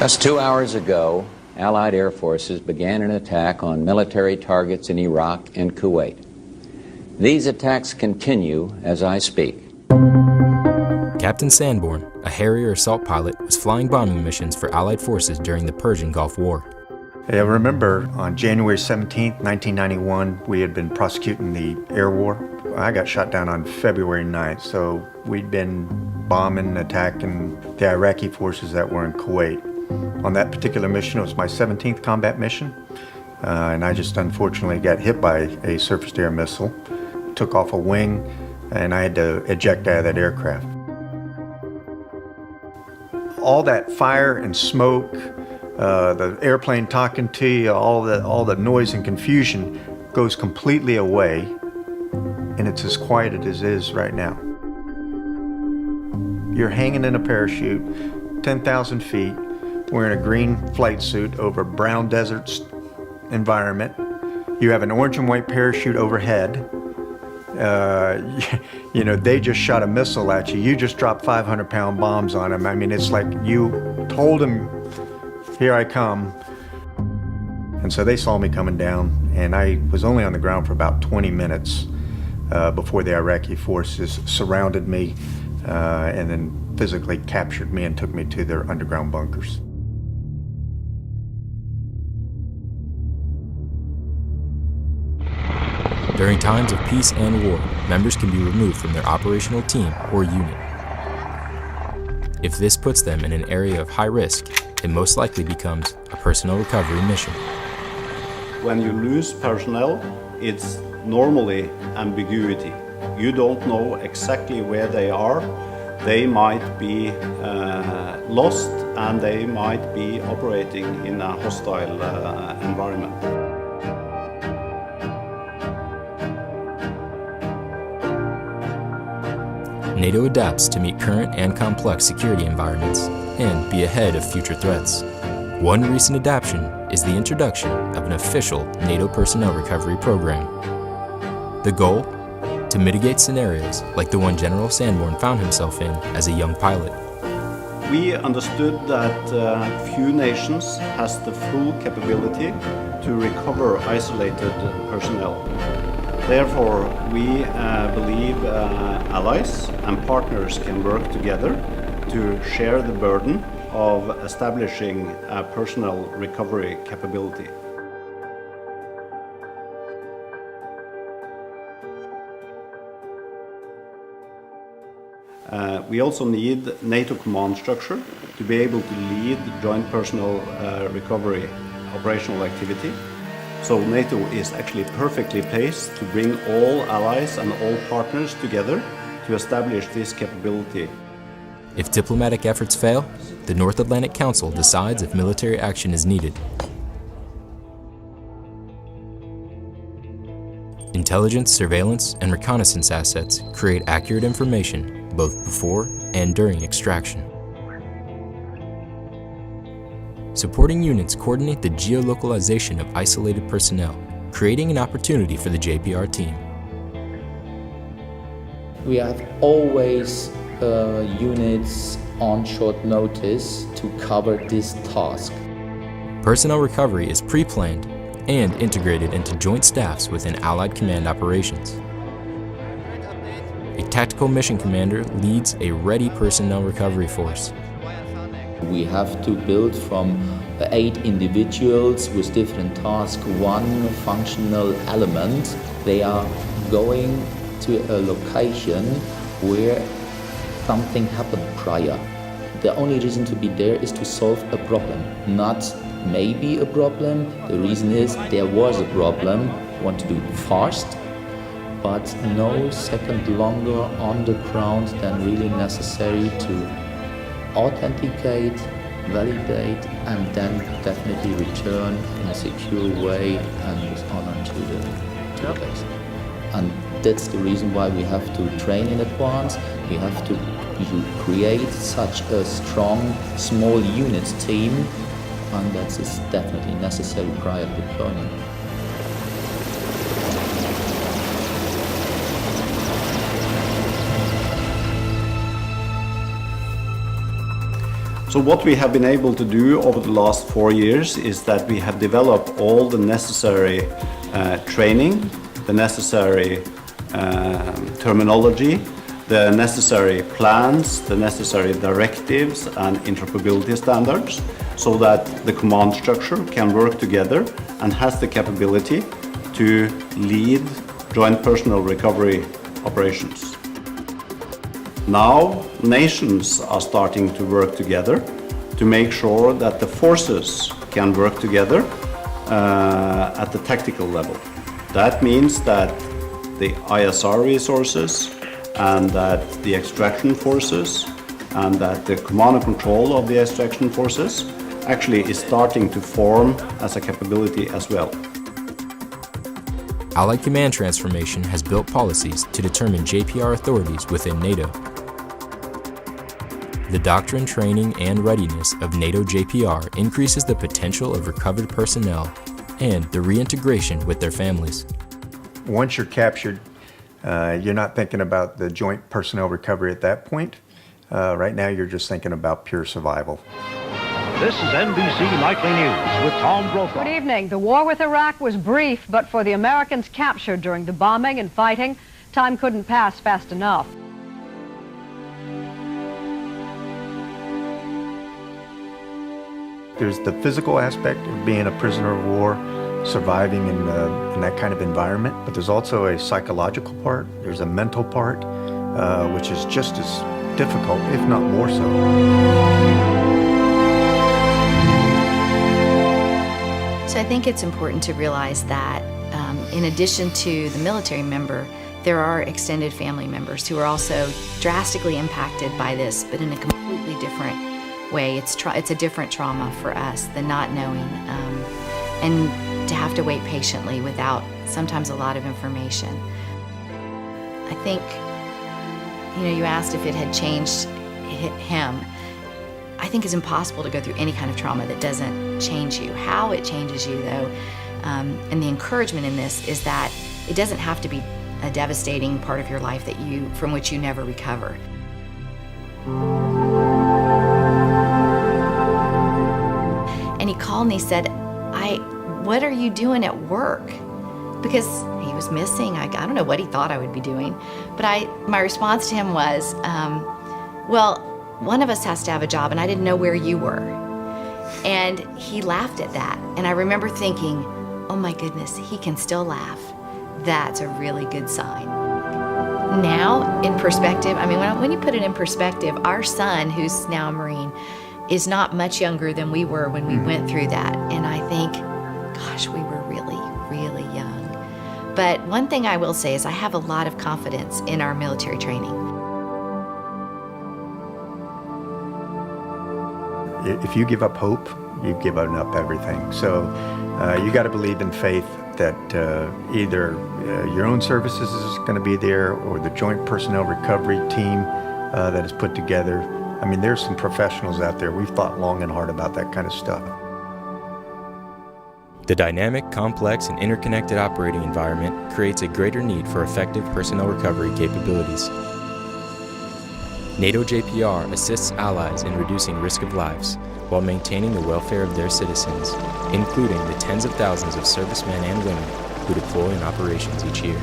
Just 2 hours ago, Allied air forces began an attack on military targets in Iraq and Kuwait. These attacks continue as I speak. Captain Sanborn, a Harrier assault pilot, was flying bombing missions for Allied forces during the Persian Gulf War. I remember on January 17, 1991, we had been prosecuting the air war. I got shot down on February 9th, so we'd been bombing, attacking the Iraqi forces that were in Kuwait. On that particular mission, it was my 17th combat mission, and I just unfortunately got hit by a surface-to-air missile, took off a wing, and I had to eject out of that aircraft. All that fire and smoke, the airplane talking to you, all the noise and confusion goes completely away, and it's as quiet as it is right now. You're hanging in a parachute, 10,000 feet, wearing a green flight suit over a brown desert environment. You have an orange and white parachute overhead. You know, they just shot a missile at you. You just dropped 500-pound bombs on them. I mean, it's like you told them, here I come. And so they saw me coming down, and I was only on the ground for about 20 minutes before the Iraqi forces surrounded me and then physically captured me and took me to their underground bunkers. During times of peace and war, members can be removed from their operational team or unit. If this puts them in an area of high risk, it most likely becomes a personnel recovery mission. When you lose personnel, it's normally ambiguity. You don't know exactly where they are. They might be lost, and they might be operating in a hostile environment. NATO adapts to meet current and complex security environments and be ahead of future threats. One recent adaptation is the introduction of an official NATO Personnel Recovery program. The goal? To mitigate scenarios like the one General Sanborn found himself in as a young pilot. We understood that few nations has the full capability to recover isolated personnel. Therefore, we believe allies and partners can work together to share the burden of establishing a personnel recovery capability. We also need NATO command structure to be able to lead joint personnel recovery operational activity. So NATO is actually perfectly placed to bring all allies and all partners together to establish this capability. If diplomatic efforts fail, the North Atlantic Council decides if military action is needed. Intelligence, surveillance, and reconnaissance assets create accurate information both before and during extraction. Supporting units coordinate the geolocalization of isolated personnel, creating an opportunity for the JPR team. We have always units on short notice to cover this task. Personnel recovery is pre-planned and integrated into joint staffs within Allied command operations. A tactical mission commander leads a ready personnel recovery force. We have to build from 8 individuals with different tasks, one functional element. They are going to a location where something happened prior. The only reason to be there is to solve a problem, not maybe a problem. The reason is there was a problem, want to do it fast, but no second longer on the ground than really necessary to authenticate, validate, and then definitely return in a secure way and with honor to the base. And that's the reason why we have to train in advance. We have to create such a strong small units team, and that is definitely necessary prior to deployment. So what we have been able to do over the last 4 years is that we have developed all the necessary training, the necessary terminology, the necessary plans, the necessary directives and interoperability standards, so that the command structure can work together and has the capability to lead joint personnel recovery operations. Now, nations are starting to work together to make sure that the forces can work together at the tactical level. That means that the ISR resources and that the extraction forces and that the command and control of the extraction forces actually is starting to form as a capability as well. Allied Command Transformation has built policies to determine JPR authorities within NATO. The doctrine, training, and readiness of NATO JPR increases the potential of recovered personnel and the reintegration with their families. Once you're captured, you're not thinking about the joint personnel recovery at that point. Right now, you're just thinking about pure survival. This is NBC Nightly News with Tom Brokaw. Good evening. The war with Iraq was brief, but for the Americans captured during the bombing and fighting, time couldn't pass fast enough. There's the physical aspect of being a prisoner of war, surviving in that kind of environment, but there's also a psychological part, there's a mental part, which is just as difficult, if not more so. So I think it's important to realize that in addition to the military member, there are extended family members who are also drastically impacted by this, but in a completely different way. It's a different trauma for us, the not knowing, and to have to wait patiently without sometimes a lot of information. I think, you asked if it had changed him. I think it's impossible to go through any kind of trauma that doesn't change you. How it changes you, though, and the encouragement in this is that it doesn't have to be a devastating part of your life from which you never recover. And he called and he said, what are you doing at work? Because he was missing. I don't know what he thought I would be doing. But my response to him was, well, one of us has to have a job, and I didn't know where you were. And he laughed at that. And I remember thinking, oh my goodness, he can still laugh. That's a really good sign. Now, in perspective, when you put it in perspective, our son, who's now a Marine, is not much younger than we were when we went through that. And I think, gosh, we were really, really young. But one thing I will say is I have a lot of confidence in our military training. If you give up hope, you've given up everything. So you got to believe in faith that either your own services is going to be there or the Joint Personnel Recovery team that is put together. There's some professionals out there. We've thought long and hard about that kind of stuff. The dynamic, complex, and interconnected operating environment creates a greater need for effective personnel recovery capabilities. NATO JPR assists allies in reducing risk of lives while maintaining the welfare of their citizens, including the tens of thousands of servicemen and women who deploy in operations each year.